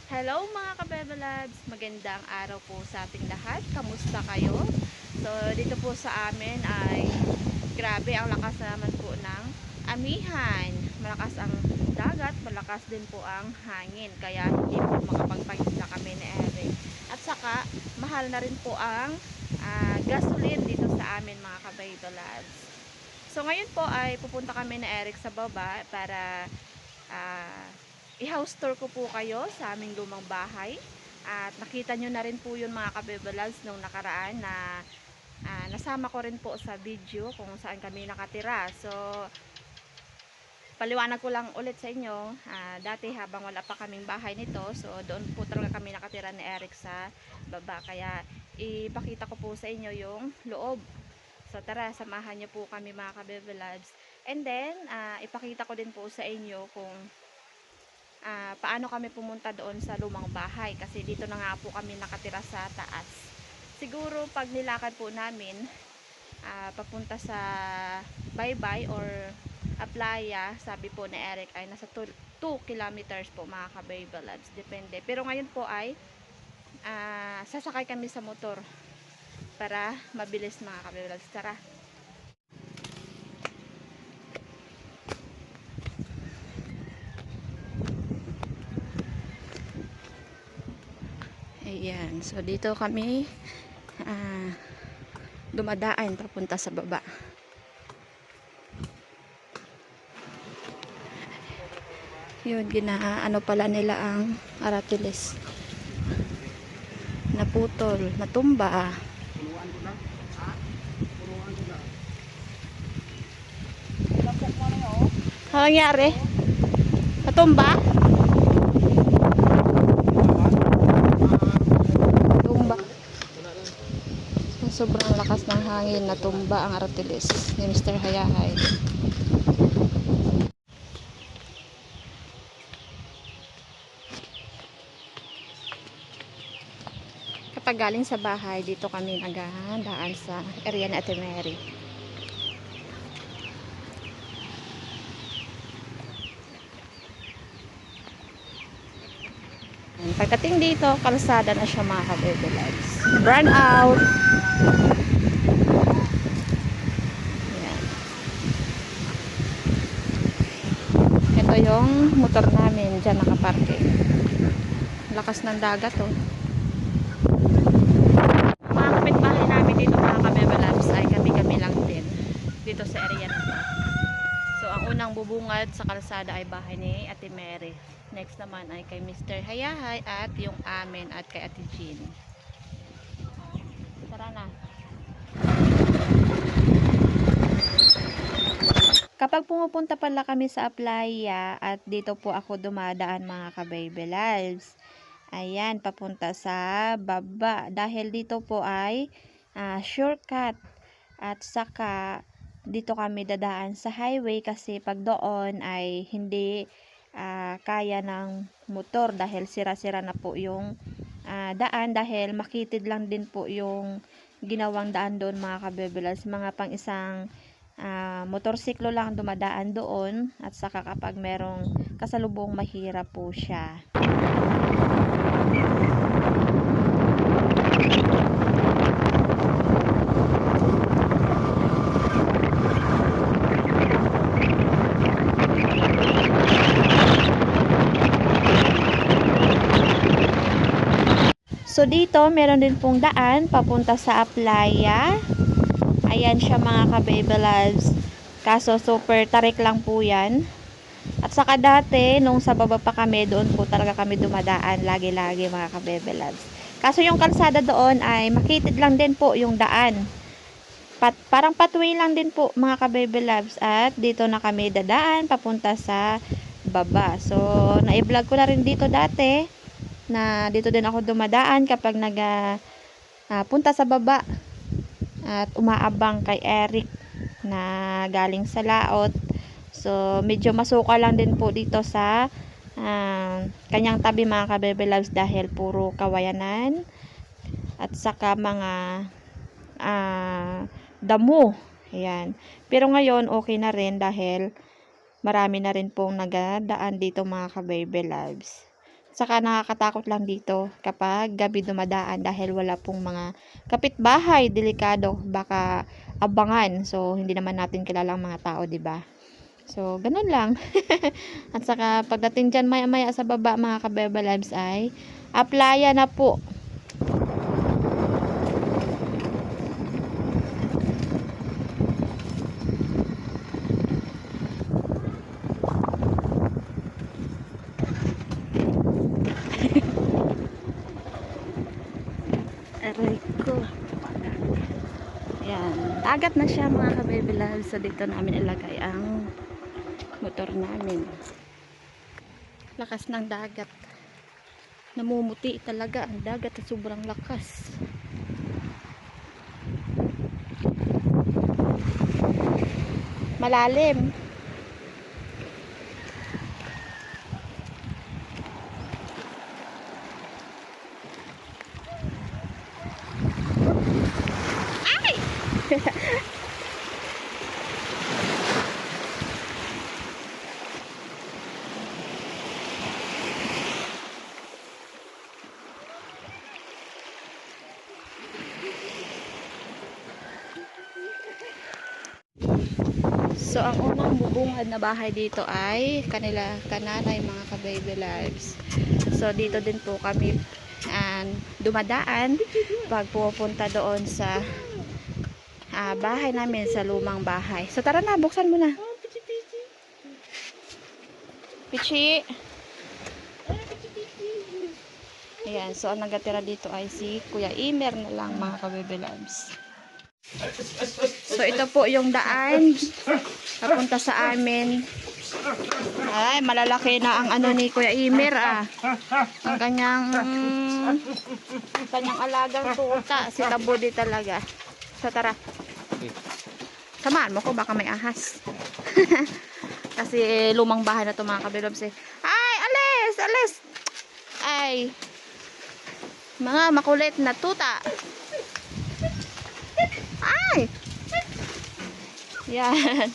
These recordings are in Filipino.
Hello mga kabebe loves! Magandang araw po sa ating lahat. Kamusta kayo? So, dito po sa amin ay grabe ang lakas naman po ng amihan. Malakas ang dagat, malakas din po ang hangin. Kaya hindi po makapagpahinga kami ni Eric. At saka, mahal na rin po ang gasoline dito sa amin mga kabebe loves. So, ngayon po ay pupunta kami ni Eric sa baba para ah, i-house tour ko po kayo sa aming lumang bahay. At nakita nyo na rin po yun mga kabebelags nung nakaraan na nasama ko rin po sa video kung saan kami nakatira. So, paliwanag ko lang ulit sa inyo. Dati habang wala pa kaming bahay nito, so doon po talaga kami nakatira ni Eric sa baba. Kaya ipakita ko po sa inyo yung loob. So tara, samahan niyo po kami mga kabebelags. And then, ipakita ko din po sa inyo kung paano kami pumunta doon sa lumang bahay kasi dito na nga po kami nakatira sa taas. Siguro pag nilakad po namin papunta sa Baybay or Aplaya, sabi po ni Eric ay nasa 2 kilometers po mga ka-baby lads, depende. Pero ngayon po ay sasakay kami sa motor para mabilis mga ka-baby lads. Tara. Ayan, so dito kami dumadaan papunta sa baba. Yun, ginaano pala nila ang aratiles. Naputol, natumba. Ano nangyari? Natumba? Tumba. Sobrang lakas ng hangin, natumba ang aratiles ni Mr. Hayahay. Kapag galing sa bahay, dito kami naghahandaan sa area ni Ate Mary. Pagdating dito, kalsada na siya mga ka-baby lives. Burn out! Ayan. Ito yung motor namin, dyan nakaparking. Lakas ng dagat oh. Mga kapitbahay namin dito mga ka-baby lives ay kami-kami lang din dito sa area na to. So, ang unang bubungad sa kalsada ay bahay ni Ate Mary. Next naman ay kay Mr. Hayahay at yung amin at kay Ate Jean. Tara na. Kapag pumupunta pala kami sa Aplaya at dito po ako dumadaan mga ka-baby lives. Ayan, papunta sa baba. Dahil dito po ay shortcut. At saka dito kami dadaan sa highway kasi pag doon ay hindi kaya ng motor dahil sira-sira na po yung daan dahil makitid lang din po yung ginawang daan doon mga kabebelas, mga pang isang motorsiklo lang dumadaan doon at saka kapag merong kasalubong mahirap po siya. So dito meron din pong daan papunta sa Aplaya. Ayan siya mga ka-baby loves. Kaso super tarik lang po yan. At saka dati nung sa baba pa kami, doon po talaga kami dumadaan lagi-lagi mga ka-baby loves. Kaso yung kalsada doon ay makitid lang din po yung daan. Parang pathway lang din po mga ka-baby loves. At dito na kami dadaan papunta sa baba. So na-vlog ko na rin dito dati na dito din ako dumadaan kapag punta sa baba at umaabang kay Eric na galing sa laot. So medyo masuka lang din po dito sa kanyang tabi mga ka-baby loves dahil puro kawayanan at saka mga damo. Ayan. Pero ngayon okay na rin dahil marami na rin pong nagadaan dito mga ka-baby loves. Saka nakakatakot lang dito kapag gabi dumadaan dahil wala pong mga kapitbahay, delikado, baka abangan. So hindi naman natin kilalang mga tao, 'di ba? So ganun lang. At saka pagdating diyan maya-maya sa baba mga kabebe lives ay playa na po. Aray ko. Yan. Dagat na siya mga ka-baby loves. So dito namin ilagay ang motor namin. Lakas ng dagat. Namumuti talaga ang dagat sa sobrang lakas. Malalim. So, ang unang bubungad na bahay dito ay kananay mga ka-baby lives. So, dito din po kami dumadaan pag pupunta doon sa bahay namin, sa lumang bahay. So, tara na, buksan mo na. Pichi. Ayan, so ang nagatira dito ay si Kuya Imer na lang mga ka-baby lives. So, ito po yung daan papunta sa amin. Ay, malalaki na ang ano ni Kuya Imer ang kanyang alagang tuta. Si Tabudi talaga. So, tara. Samahan mo ko, baka may ahas. Kasi lumang bahay na ito mga kabilobs eh. Ay, alis! Alis! Ay, mga makulit na tuta. Ay! Yan.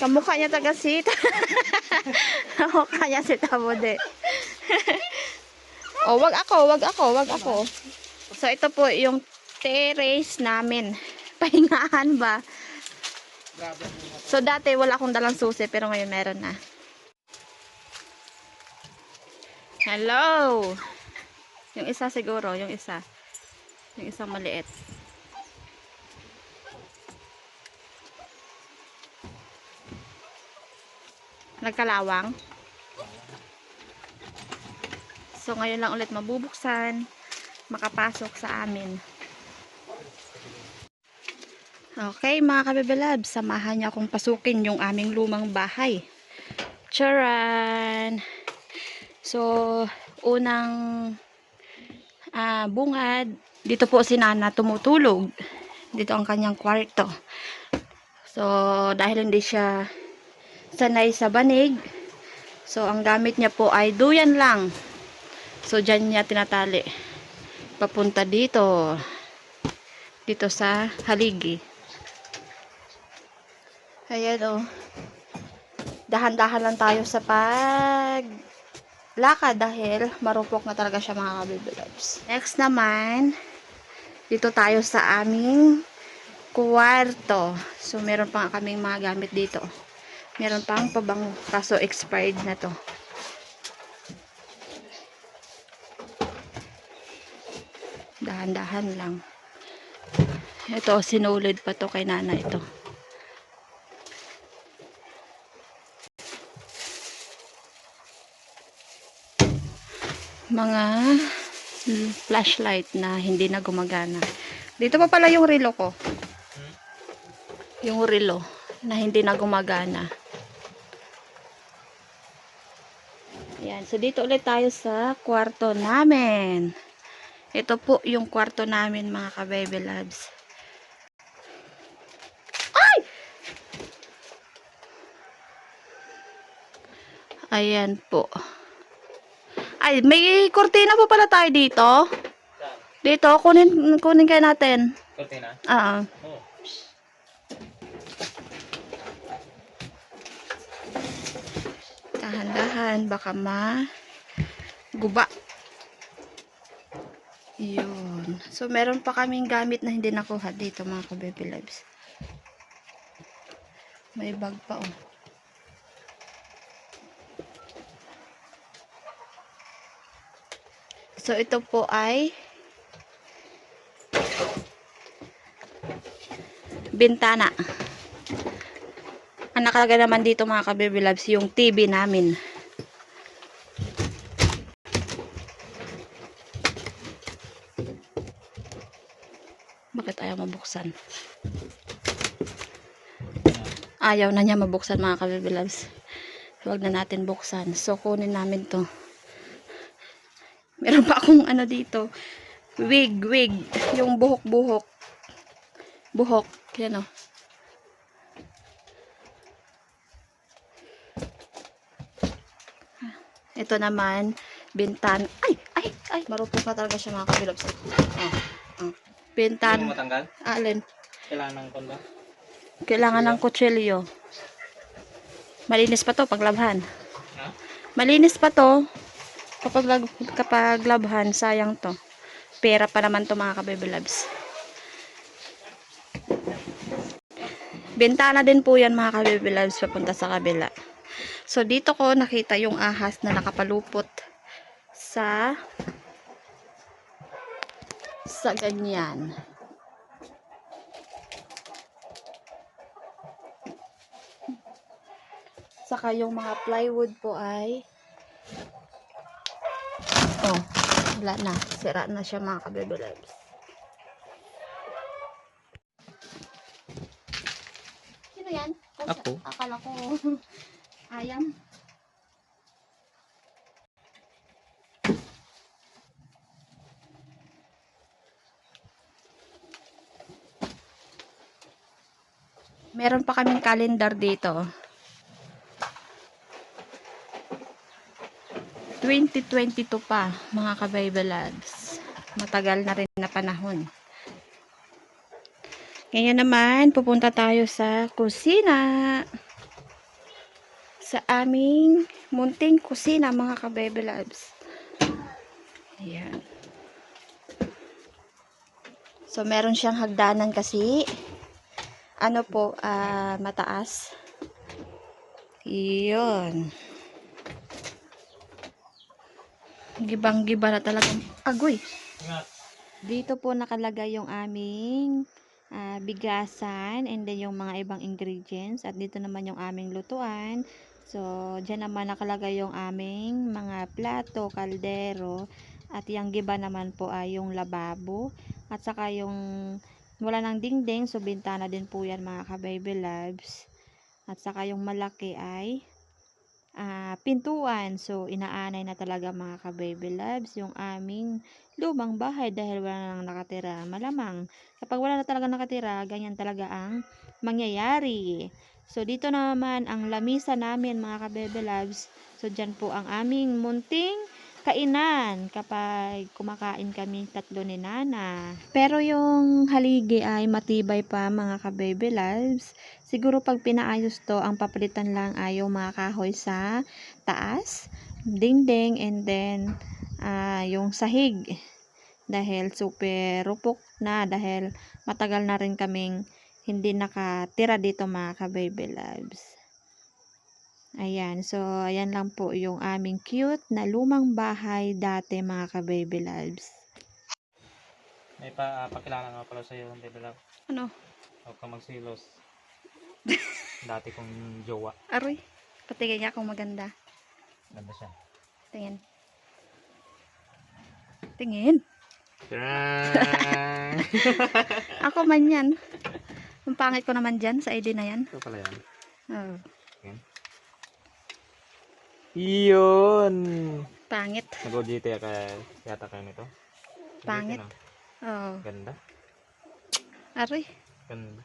Kamukha niya taga-sit. Kamukha niya si Tabudi. Oh, wag ako. So, ito po yung terrace namin. Pahingahan ba? So, dati wala akong dalang susi, pero ngayon meron na. Hello! Yung isa siguro, yung isa. Yung isang maliit. Nagkalawang. So, ngayon lang ulit mabubuksan, makapasok sa amin. Okay, mga kabibelab, samahan niyo akong pasukin yung aming lumang bahay. Charan! So, unang bungad, dito po si Nana tumutulog. Dito ang kanyang kwarto. So, dahil hindi siya sanay sa banig, so, ang gamit niya po ay duyan lang. So, dyan niya tinatali. Papunta dito. Dito sa haligi. Ayan o. Dahan-dahan lang tayo sa paglakad dahil marupok na talaga siya mga kabibilabs. Next naman, dito tayo sa aming kwarto. So, meron pa kaming mga gamit dito. Meron pang pabango. Kaso expired na to. Dahan-dahan lang. Ito, sinulid pa to kay Nana ito. Mga flashlight na hindi na gumagana. Dito pa pala yung relo ko. Yung relo na hindi na gumagana. Ayan. So, dito ulit tayo sa kwarto namin. Ito po yung kwarto namin mga ka-baby loves. Ay! Ayan po. Ay, may kurtina pa pala tayo dito. Dito, kunin kayo natin. Kurtina? Oo. Oh. Dahan-dahan, baka guba. Yun. So, meron pa kaming gamit na hindi nakuha dito mga ka-baby loves. May bag pa oh. So, ito po ay bintana. Ang nakalagay naman dito mga ka-baby loves, yung TV namin. Bakit ayaw mabuksan? Ayaw na niya mabuksan mga ka-baby loves. Huwag na natin buksan. So, kunin namin to. Meron pa akong ano dito. Wig. Yung buhok. Buhok. Yan o. Ito naman, bintan. Ay. Marupok na talaga siya mga ka-baby loves. Bintan. Hindi mo matanggal? Alin? Kailangan ng kondo? Kailangan ng kutsilyo. Malinis pa to pag labhan. Ha? Malinis pa to kapag labhan. Sayang to. Pera pa naman to mga ka-baby loves. Bintana din po yan mga ka-baby loves papunta sa kabila. So dito ko nakita yung ahas na nakapalupot sa ganyan. Saka yung mga plywood po ay wala na. Sira na siya mga ka-baby loves. Sino yan? Ako. Akala ko ayam. Meron pa kaming calendar dito. 2022 pa, mga ka-baby loves. Matagal na rin na panahon. Ngayon naman, pupunta tayo sa kusina. Sa aming munting kusina, mga ka-baby loves. Ayan. So, meron siyang hagdanan kasi. Ano po, mataas. Iyon. Gibang-giba na talagang agoy. Dito po nakalagay yung aming bigasan and then yung mga ibang ingredients. At dito naman yung aming lutuan. So, dyan naman nakalagay yung aming mga plato, kaldero. At yung giba naman po ay yung lababo. At saka yung wala ng dingding. So, bintana din po yan mga ka-baby loves. At saka yung malaki ay pintuan. So, inaanay na talaga mga ka-baby loves yung aming lumang bahay dahil wala nang nakatira. Malamang, kapag wala na talaga nakatira, ganyan talaga ang mangyayari. So, dito naman ang lamisa namin mga ka-baby loves. So, dyan po ang aming munting kainan kapag kumakain kami tatlo ni Nana. Pero yung haligi ay matibay pa mga ka-baby loves. Siguro pag pinaayos to, ang papalitan lang ay yung mga kahoy sa taas, dingding, and then yung sahig. Dahil super rupok na, dahil matagal na rin kaming hindi nakatira dito mga ka-baby loves. Ayan, so ayan lang po yung aming cute na lumang bahay dati mga ka-baby loves. May pakilala nga pala sa'yo, baby love. Ano? Huwag kang magsilos. Dati kong jowa. Aroy, patigay niya akong maganda. Ganda siya. Tingin. Tingin. Ako man yan. Ang pangit ko naman dyan sa ID na yan. Ito pala yan. Oh. Yan. Yun! Pangit. Nag-OGT yata kayo nito. Pangit. Dito, no? Oh. Ganda. Aroy. Ganda.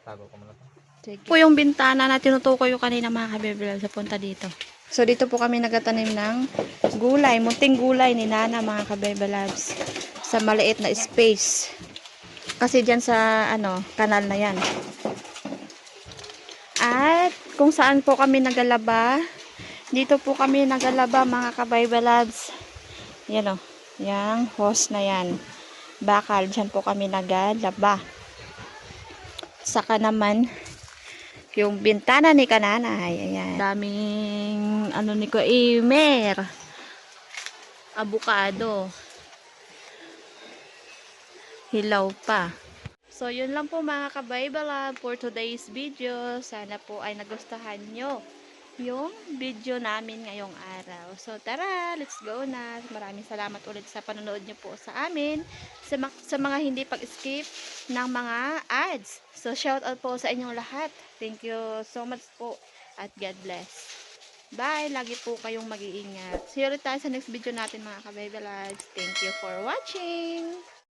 Tago ko muna to. Sige. Po yung bintana na tinutukoy yung kanina mga kabibila sa punta dito. So dito po kami nagtatanim ng gulay, munting gulay ni Nana mga kabibelabs sa maliit na space. Kasi diyan sa kanal na 'yan. At kung saan po kami nagalaba, dito po kami nagalaba mga kabibelabs Yan o. Yang hose na yan. Bakal. Diyan po kami nagalaba. Saka naman, yung bintana ni kananay. Ayan. Daming, ano ni ko, imer. Avocado. Hilaw pa. So, yun lang po mga kabaybala for today's video. Sana po ay nagustuhan nyo yung video namin ngayong araw. So, tara, let's go na. Maraming salamat ulit sa panonood nyo po sa amin. Sa mga hindi pag-skip ng mga ads. So, shout out po sa inyong lahat. Thank you so much po. At God bless. Bye! Lagi po kayong mag-iingat. See you ulit tayo sa next video natin mga kabaybala. Thank you for watching!